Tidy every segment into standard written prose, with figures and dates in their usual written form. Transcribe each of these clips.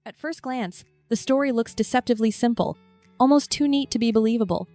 At first glance, the story looks deceptively simple, almost too neat to be believable.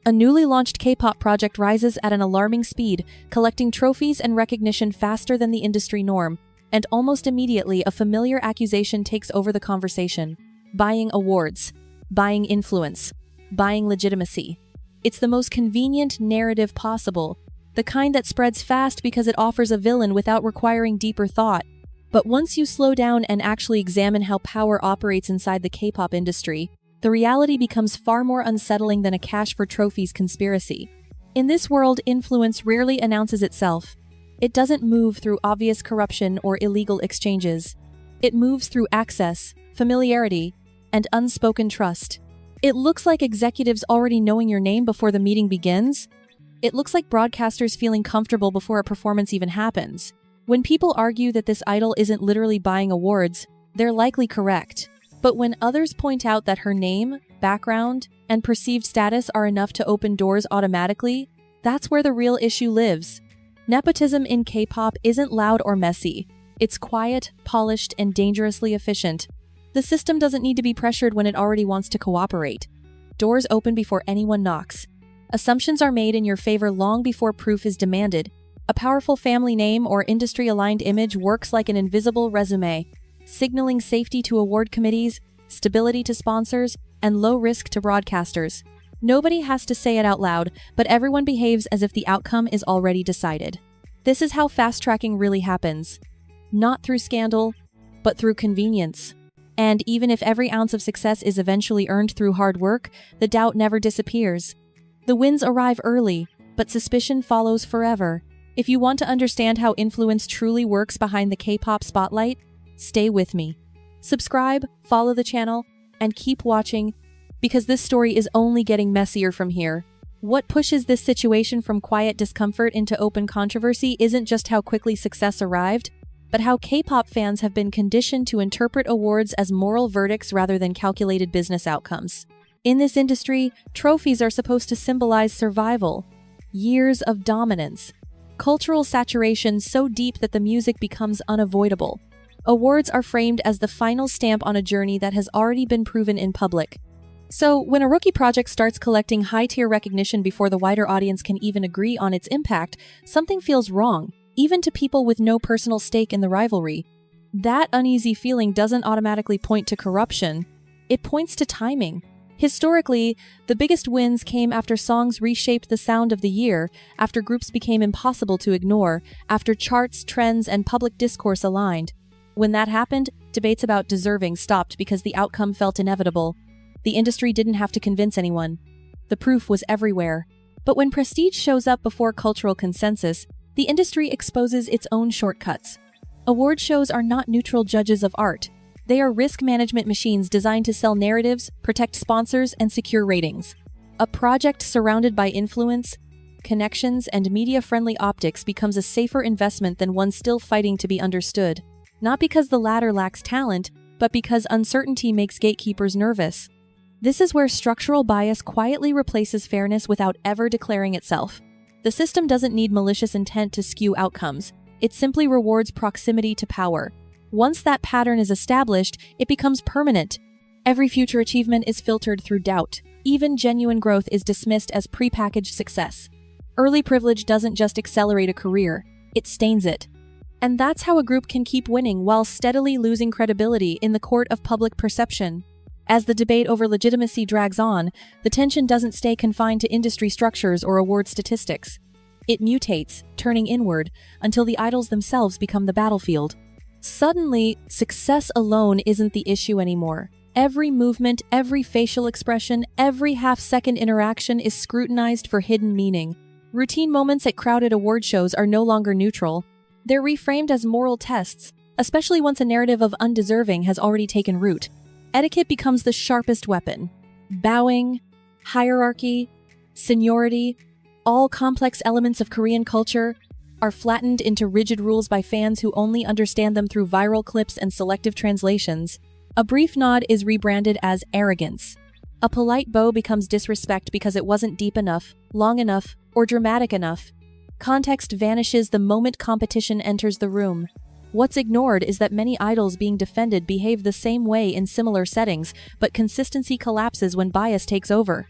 A newly launched K-pop project rises at an alarming speed, collecting trophies and recognition faster than the industry norm, and almost immediately a familiar accusation takes over the conversation. Buying awards, buying influence, buying legitimacy. It's the most convenient narrative possible, the kind that spreads fast because it offers a villain without requiring deeper thought. But once you slow down and actually examine how power operates inside the K-pop industry, the reality becomes far more unsettling than a cash-for-trophies conspiracy. In this world, influence rarely announces itself. It doesn't move through obvious corruption or illegal exchanges. It moves through access, familiarity, and unspoken trust. It looks like executives already knowing your name before the meeting begins. It looks like broadcasters feeling comfortable before a performance even happens. When people argue that this idol isn't literally buying awards, they're likely correct. But when others point out that her name, background, and perceived status are enough to open doors automatically, that's where the real issue lives. Nepotism in K-pop isn't loud or messy. It's quiet, polished, and dangerously efficient. The system doesn't need to be pressured when it already wants to cooperate. Doors open before anyone knocks. Assumptions are made in your favor long before proof is demanded. A powerful family name or industry-aligned image works like an invisible resume, signaling safety to award committees, stability to sponsors, and low risk to broadcasters. Nobody has to say it out loud, but everyone behaves as if the outcome is already decided. This is how fast-tracking really happens. Not through scandal, but through convenience. And even if every ounce of success is eventually earned through hard work, the doubt never disappears. The wins arrive early, but suspicion follows forever. If you want to understand how influence truly works behind the K-pop spotlight, stay with me. Subscribe, follow the channel, and keep watching, because this story is only getting messier from here. What pushes this situation from quiet discomfort into open controversy isn't just how quickly success arrived, but how K-pop fans have been conditioned to interpret awards as moral verdicts rather than calculated business outcomes. In this industry, trophies are supposed to symbolize survival, years of dominance, cultural saturation so deep that the music becomes unavoidable. Awards are framed as the final stamp on a journey that has already been proven in public. So, when a rookie project starts collecting high-tier recognition before the wider audience can even agree on its impact, something feels wrong, even to people with no personal stake in the rivalry. That uneasy feeling doesn't automatically point to corruption. It points to timing. Historically, the biggest wins came after songs reshaped the sound of the year, after groups became impossible to ignore, after charts, trends, and public discourse aligned. When that happened, debates about deserving stopped because the outcome felt inevitable. The industry didn't have to convince anyone. The proof was everywhere. But when prestige shows up before cultural consensus, the industry exposes its own shortcuts. Award shows are not neutral judges of art. They are risk management machines designed to sell narratives, protect sponsors, and secure ratings. A project surrounded by influence, connections, and media-friendly optics becomes a safer investment than one still fighting to be understood. Not because the latter lacks talent, but because uncertainty makes gatekeepers nervous. This is where structural bias quietly replaces fairness without ever declaring itself. The system doesn't need malicious intent to skew outcomes. It simply rewards proximity to power. Once that pattern is established, it becomes permanent. Every future achievement is filtered through doubt. Even genuine growth is dismissed as prepackaged success. Early privilege doesn't just accelerate a career, it stains it. And that's how a group can keep winning while steadily losing credibility in the court of public perception. As the debate over legitimacy drags on, the tension doesn't stay confined to industry structures or award statistics. It mutates, turning inward, until the idols themselves become the battlefield. Suddenly, success alone isn't the issue anymore. Every movement, every facial expression, every half-second interaction is scrutinized for hidden meaning. Routine moments at crowded award shows are no longer neutral. They're reframed as moral tests, especially once a narrative of undeserving has already taken root. Etiquette becomes the sharpest weapon. Bowing, hierarchy, seniority, all complex elements of Korean culture are flattened into rigid rules by fans who only understand them through viral clips and selective translations. A brief nod is rebranded as arrogance. A polite bow becomes disrespect because it wasn't deep enough, long enough, or dramatic enough. Context vanishes the moment competition enters the room. What's ignored is that many idols being defended behave the same way in similar settings, but consistency collapses when bias takes over.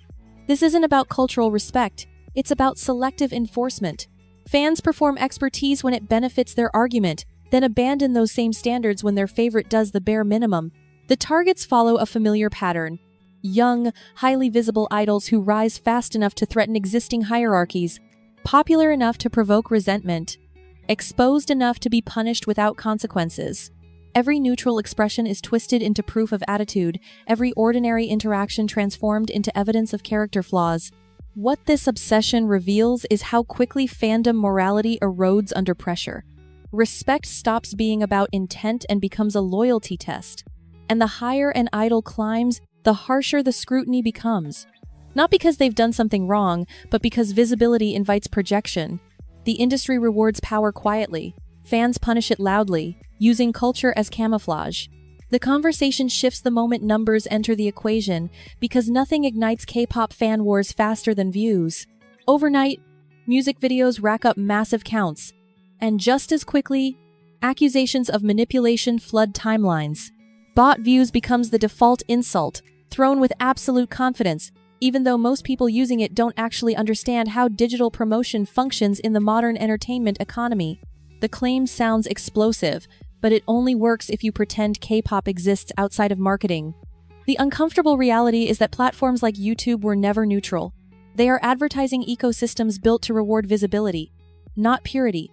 This isn't about cultural respect, it's about selective enforcement. Fans perform expertise when it benefits their argument, then abandon those same standards when their favorite does the bare minimum. The targets follow a familiar pattern. Young, highly visible idols who rise fast enough to threaten existing hierarchies, popular enough to provoke resentment, exposed enough to be punished without consequences. Every neutral expression is twisted into proof of attitude, every ordinary interaction transformed into evidence of character flaws. What this obsession reveals is how quickly fandom morality erodes under pressure. Respect stops being about intent and becomes a loyalty test. And the higher an idol climbs, the harsher the scrutiny becomes. Not because they've done something wrong, but because visibility invites projection. The industry rewards power quietly. Fans punish it loudly, using culture as camouflage. The conversation shifts the moment numbers enter the equation, because nothing ignites K-pop fan wars faster than views. Overnight, music videos rack up massive counts. And just as quickly, accusations of manipulation flood timelines. Bot views becomes the default insult, thrown with absolute confidence, even though most people using it don't actually understand how digital promotion functions in the modern entertainment economy. The claim sounds explosive, but it only works if you pretend K-pop exists outside of marketing. The uncomfortable reality is that platforms like YouTube were never neutral. They are advertising ecosystems built to reward visibility, not purity.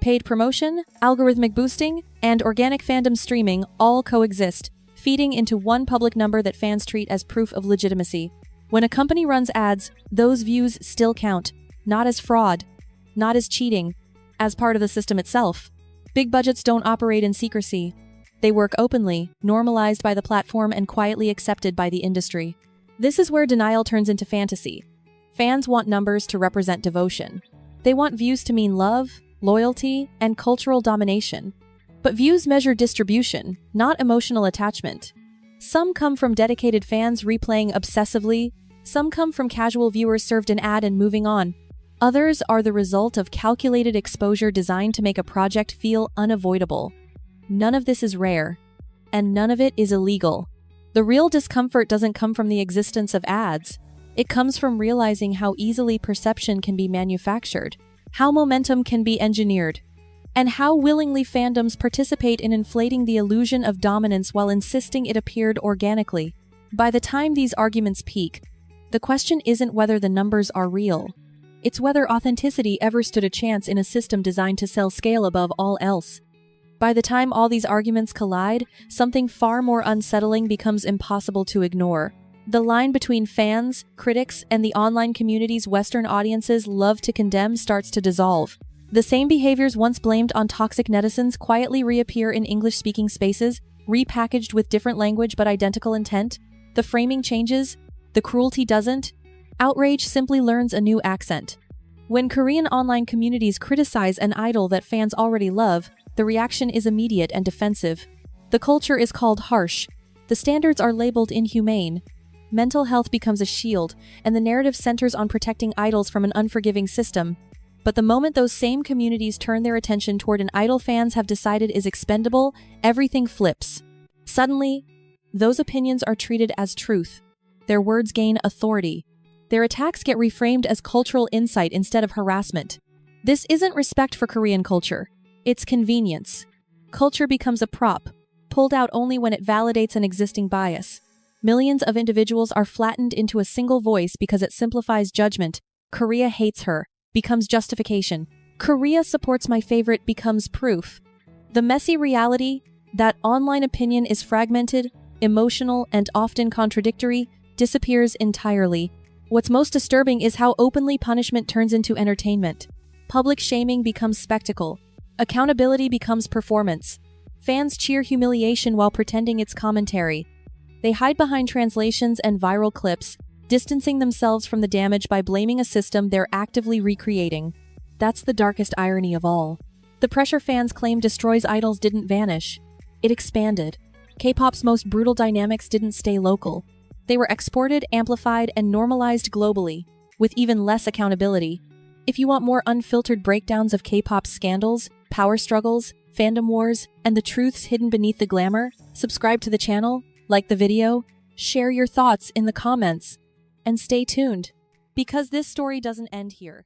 Paid promotion, algorithmic boosting, and organic fandom streaming all coexist, feeding into one public number that fans treat as proof of legitimacy. When a company runs ads, those views still count, not as fraud, not as cheating, as part of the system itself. Big budgets don't operate in secrecy. They work openly, normalized by the platform and quietly accepted by the industry. This is where denial turns into fantasy. Fans want numbers to represent devotion. They want views to mean love, loyalty, and cultural domination. But views measure distribution, not emotional attachment. Some come from dedicated fans replaying obsessively, some come from casual viewers served an ad and moving on. Others are the result of calculated exposure designed to make a project feel unavoidable. None of this is rare, and none of it is illegal. The real discomfort doesn't come from the existence of ads. It comes from realizing how easily perception can be manufactured, how momentum can be engineered, and how willingly fandoms participate in inflating the illusion of dominance while insisting it appeared organically. By the time these arguments peak, the question isn't whether the numbers are real. It's whether authenticity ever stood a chance in a system designed to sell scale above all else. By the time all these arguments collide, something far more unsettling becomes impossible to ignore. The line between fans, critics, and the online communities Western audiences love to condemn starts to dissolve. The same behaviors once blamed on toxic netizens quietly reappear in English-speaking spaces, repackaged with different language but identical intent. The framing changes, the cruelty doesn't. Outrage simply learns a new accent. When Korean online communities criticize an idol that fans already love, the reaction is immediate and defensive. The culture is called harsh. The standards are labeled inhumane. Mental health becomes a shield, and the narrative centers on protecting idols from an unforgiving system. But the moment those same communities turn their attention toward an idol fans have decided is expendable, everything flips. Suddenly, those opinions are treated as truth. Their words gain authority. Their attacks get reframed as cultural insight instead of harassment. This isn't respect for Korean culture. It's convenience. Culture becomes a prop, pulled out only when it validates an existing bias. Millions of individuals are flattened into a single voice because it simplifies judgment. Korea hates her becomes justification. Korea supports my favorite becomes proof. The messy reality that online opinion is fragmented, emotional, and often contradictory disappears entirely. What's most disturbing is how openly punishment turns into entertainment. Public shaming becomes spectacle. Accountability becomes performance. Fans cheer humiliation while pretending it's commentary. They hide behind translations and viral clips, distancing themselves from the damage by blaming a system they're actively recreating. That's the darkest irony of all. The pressure fans claim destroys idols didn't vanish. It expanded. K-pop's most brutal dynamics didn't stay local. They were exported, amplified, and normalized globally, with even less accountability. If you want more unfiltered breakdowns of K-pop's scandals, power struggles, fandom wars, and the truths hidden beneath the glamour? Subscribe to the channel, like the video, share your thoughts in the comments, and stay tuned, because this story doesn't end here.